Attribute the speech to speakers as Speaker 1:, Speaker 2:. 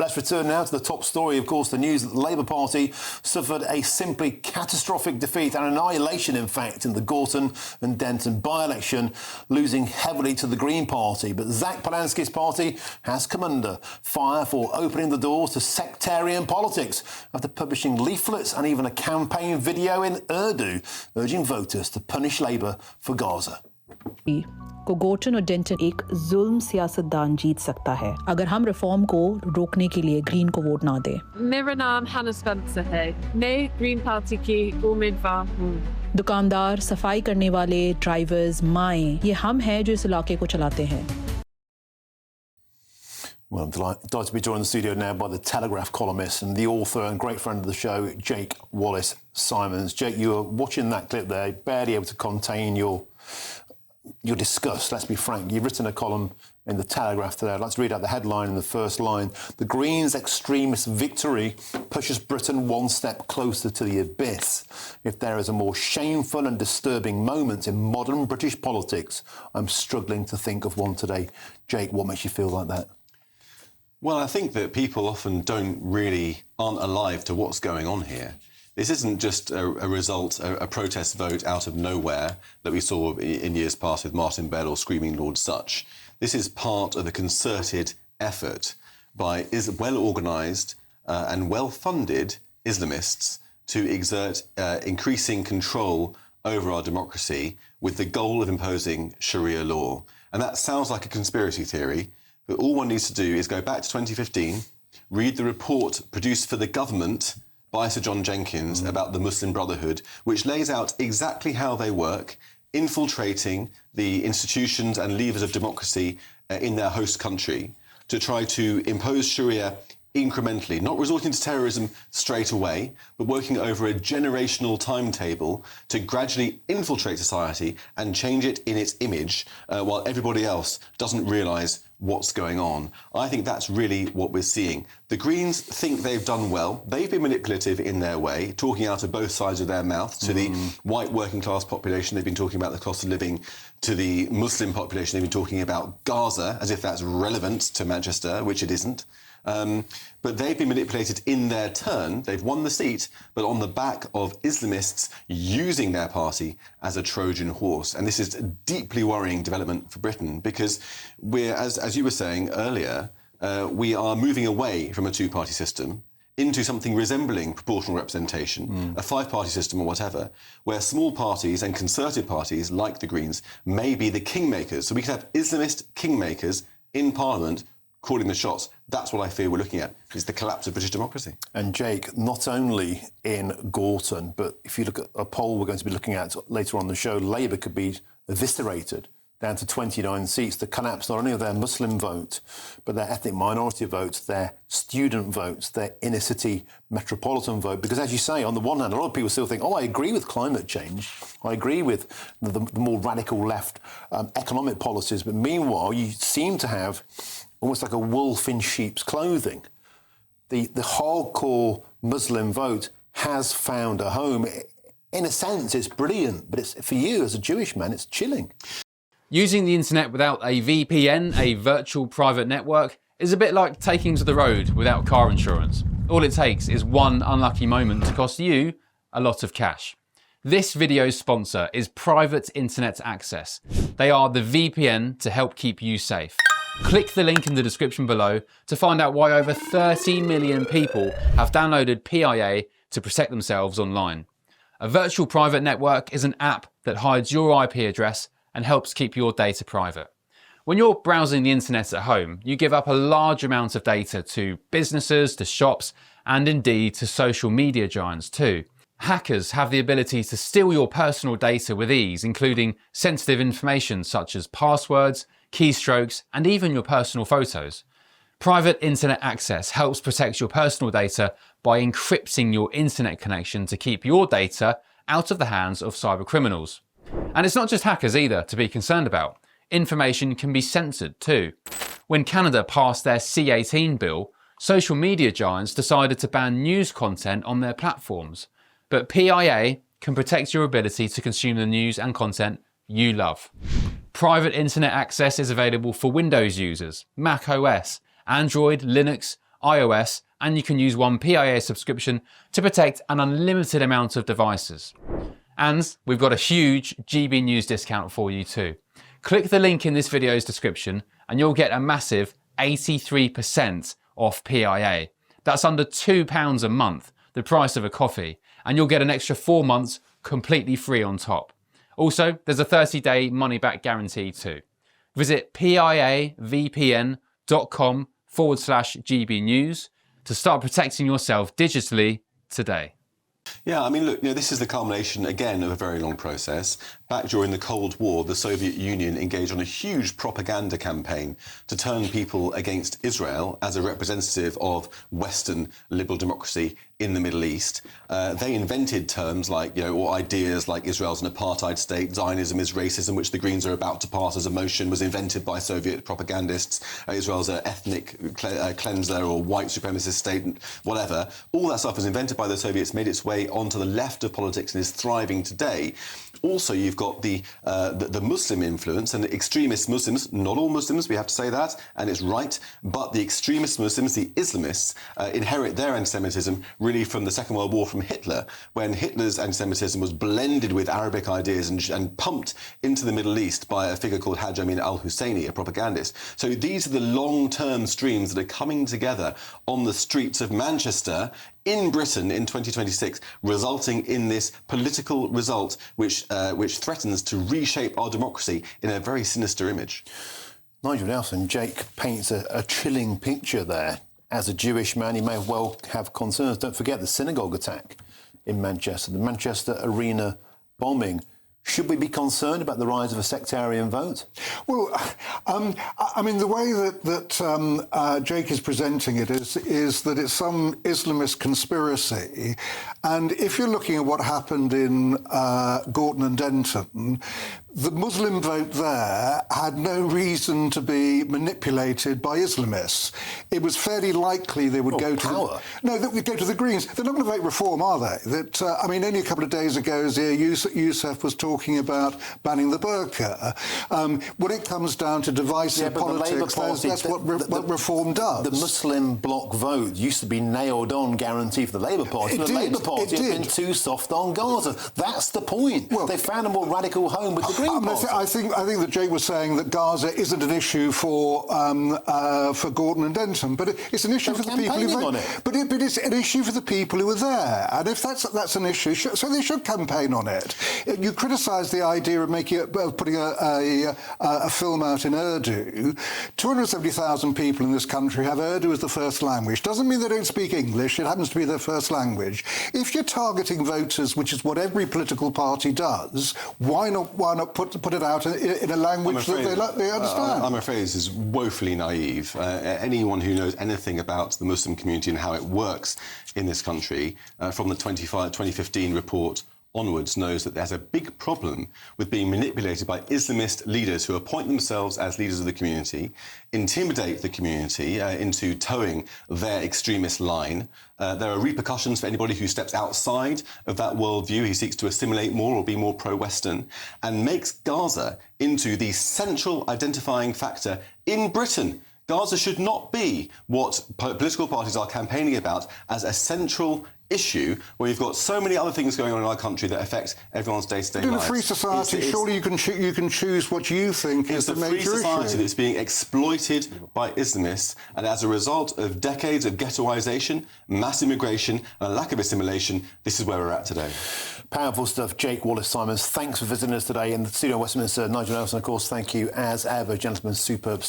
Speaker 1: let's return now to the top story. Of course, the news that the Labour Party suffered a simply catastrophic defeat, an annihilation, in fact, in the Gorton and Denton by-election, losing heavily to the Green Party. But Zach Polanski's party has come under fire for opening the doors to sectarian politics after publishing leaflets and even a campaign video in Urdu urging voters to punish Labour for Gaza.
Speaker 2: को Gorton और Danton एक जुल्म सियासतदान जीत सकता है अगर हम reform को रोकने के लिए ग्रीन को वोट ना दें।
Speaker 3: मेरा नाम हना स्पेंसर है। मैं ग्रीन पार्टी की उम्मीदवार हूँ।
Speaker 2: दुकानदार, सफाई करने वाले, ड्राइवर्स, माएं, ये हम हैं जो इस इलाके को चलाते हैं।
Speaker 1: Well, I'm delighted to be joined in the studio now by the Telegraph columnist and the author and great friend of the show, Jake Wallace Simons. Jake, you were watching that clip there, barely able to contain your disgust, let's be frank. You've written a column in the Telegraph today. I'd like to read out the headline in the first line. The Greens' extremist victory pushes Britain one step closer to the abyss. If there is a more shameful and disturbing moment in modern British politics, I'm struggling to think of one today. Jake, what makes you feel like that?
Speaker 4: Well, I think that people often aren't alive to what's going on here. This isn't just a result, a protest vote out of nowhere that we saw in years past with Martin Bell or Screaming Lord Such. This is part of a concerted effort by well-organised and well-funded Islamists to exert increasing control over our democracy with the goal of imposing Sharia law. And that sounds like a conspiracy theory, but all one needs to do is go back to 2015, read the report produced for the government by Sir John Jenkins about the Muslim Brotherhood, which lays out exactly how they work, infiltrating the institutions and levers of democracy in their host country to try to impose Sharia incrementally, not resorting to terrorism straight away, but working over a generational timetable to gradually infiltrate society and change it in its image while everybody else doesn't realise what's going on. I think that's really what we're seeing. The Greens think they've done well. They've been manipulative in their way, talking out of both sides of their mouth to the white working class population. They've been talking about the cost of living. To the Muslim population, they've been talking about Gaza, as if that's relevant to Manchester, which it isn't. But they've been manipulated in their turn. They've won the seat, but on the back of Islamists using their party as a Trojan horse. And this is a deeply worrying development for Britain because we're, as you were saying earlier, we are moving away from a two-party system into something resembling proportional representation, a five-party system or whatever, where small parties and conservative parties like the Greens may be the kingmakers. So we could have Islamist kingmakers in Parliament calling the shots. That's what I fear we're looking at, is the collapse of British democracy.
Speaker 1: And Jake, not only in Gorton, but if you look at a poll we're going to be looking at later on the show, Labour could be eviscerated down to 29 seats. The collapse not only of their Muslim vote, but their ethnic minority vote, their student votes, their inner-city metropolitan vote. Because as you say, on the one hand, a lot of people still think, I agree with climate change, I agree with the more radical left economic policies, but meanwhile, you seem to have almost like a wolf in sheep's clothing. The hardcore Muslim vote has found a home. In a sense, it's brilliant, but it's, for you as a Jewish man, it's chilling.
Speaker 5: Using the internet without a VPN, a virtual private network, is a bit like taking to the road without car insurance. All it takes is one unlucky moment to cost you a lot of cash. This video's sponsor is Private Internet Access. They are the VPN to help keep you safe. Click the link in the description below to find out why over 30 million people have downloaded PIA to protect themselves online. A virtual private network is an app that hides your IP address and helps keep your data private. When you're browsing the internet at home, you give up a large amount of data to businesses, to shops, and indeed to social media giants too. Hackers have the ability to steal your personal data with ease, including sensitive information such as passwords, keystrokes, and even your personal photos. Private internet access helps protect your personal data by encrypting your internet connection to keep your data out of the hands of cyber criminals. And it's not just hackers either to be concerned about. Information can be censored too. When Canada passed their C18 bill, social media giants decided to ban news content on their platforms. But PIA can protect your ability to consume the news and content you love. Private internet access is available for Windows users, Mac OS, Android, Linux, iOS, and you can use one PIA subscription to protect an unlimited amount of devices. And we've got a huge GBNews discount for you too. Click the link in this video's description and you'll get a massive 83% off PIA. That's under £2 a month, the price of a coffee, and you'll get an extra 4 months completely free on top. Also, there's a 30-day money-back guarantee too. Visit piavpn.com/GBnews to start protecting yourself digitally today.
Speaker 4: Yeah, I mean, look, this is the culmination, again, of a very long process. Back during the Cold War, the Soviet Union engaged on a huge propaganda campaign to turn people against Israel as a representative of Western liberal democracy in the Middle East. They invented terms like, or ideas like Israel's an apartheid state, Zionism is racism, which the Greens are about to pass as a motion, was invented by Soviet propagandists. Israel's an ethnic cleanser or white supremacist state, whatever. All that stuff was invented by the Soviets, made its way onto the left of politics and is thriving today. Also, you've got the Muslim influence and the extremist Muslims, not all Muslims, we have to say that, and it's right, but the extremist Muslims, the Islamists, inherit their anti-Semitism really from the Second World War, from Hitler, when Hitler's anti-Semitism was blended with Arabic ideas and pumped into the Middle East by a figure called Hajj Amin al-Husseini, a propagandist. So these are the long-term streams that are coming together on the streets of Manchester in Britain in 2026, resulting in this political result which threatens to reshape our democracy in a very sinister image.
Speaker 1: Nigel Nelson, Jake paints a chilling picture there. As a Jewish man, he may well have concerns. Don't forget the synagogue attack in Manchester, the Manchester Arena bombing. Should we be concerned about the rise of a sectarian vote?
Speaker 6: Well, I mean, the way that Jake is presenting it is that it's some Islamist conspiracy. And if you're looking at what happened in Gorton and Denton, the Muslim vote there had no reason to be manipulated by Islamists. It was fairly likely they would go to they would go to the Greens. They're not going to vote Reform, are they? That I mean, only a couple of days ago, Zia Youssef was talking about banning the burqa. When it comes down to divisive politics, that's what Reform does.
Speaker 1: The Muslim bloc vote used to be nailed on guarantee for the Labour Party. The Labour Party has been too soft on Gaza. That's the point. Well, they found a more radical home with the Green Party.
Speaker 6: I think that Jake was saying that Gaza isn't an issue for Gorton and Denton, but it's an issue for the people who vote. But it's an issue for the people who are there, and if that's an issue, so they should campaign on it. You criticise the idea of putting a film out in Urdu. 270,000 people in this country have Urdu as the first language. Doesn't mean they don't speak English. It happens to be their first language. If you're targeting voters, which is what every political party does, why not put it out in a language that they understand?
Speaker 4: I'm afraid this is woefully naive. Anyone who knows anything about the Muslim community and how it works in this country, from the 2015 report onwards, knows that there's a big problem with being manipulated by Islamist leaders who appoint themselves as leaders of the community, intimidate the community into towing their extremist line. There are repercussions for anybody who steps outside of that worldview. He seeks to assimilate more or be more pro-Western, and makes Gaza into the central identifying factor in Britain. Gaza should not be what political parties are campaigning about as a central issue, where you've got so many other things going on in our country that affect everyone's day-to-day lives.
Speaker 6: In a free society, surely you can choose what you think is the major issue.
Speaker 4: It's a free society that's being exploited by Islamists, and as a result of decades of ghettoisation, mass immigration, and a lack of assimilation, this is where we're at today.
Speaker 1: Powerful stuff. Jake, Wallace Simons, thanks for visiting us today in the studio in Westminster. Nigel Nelson, of course, thank you as ever. Gentlemen, superb.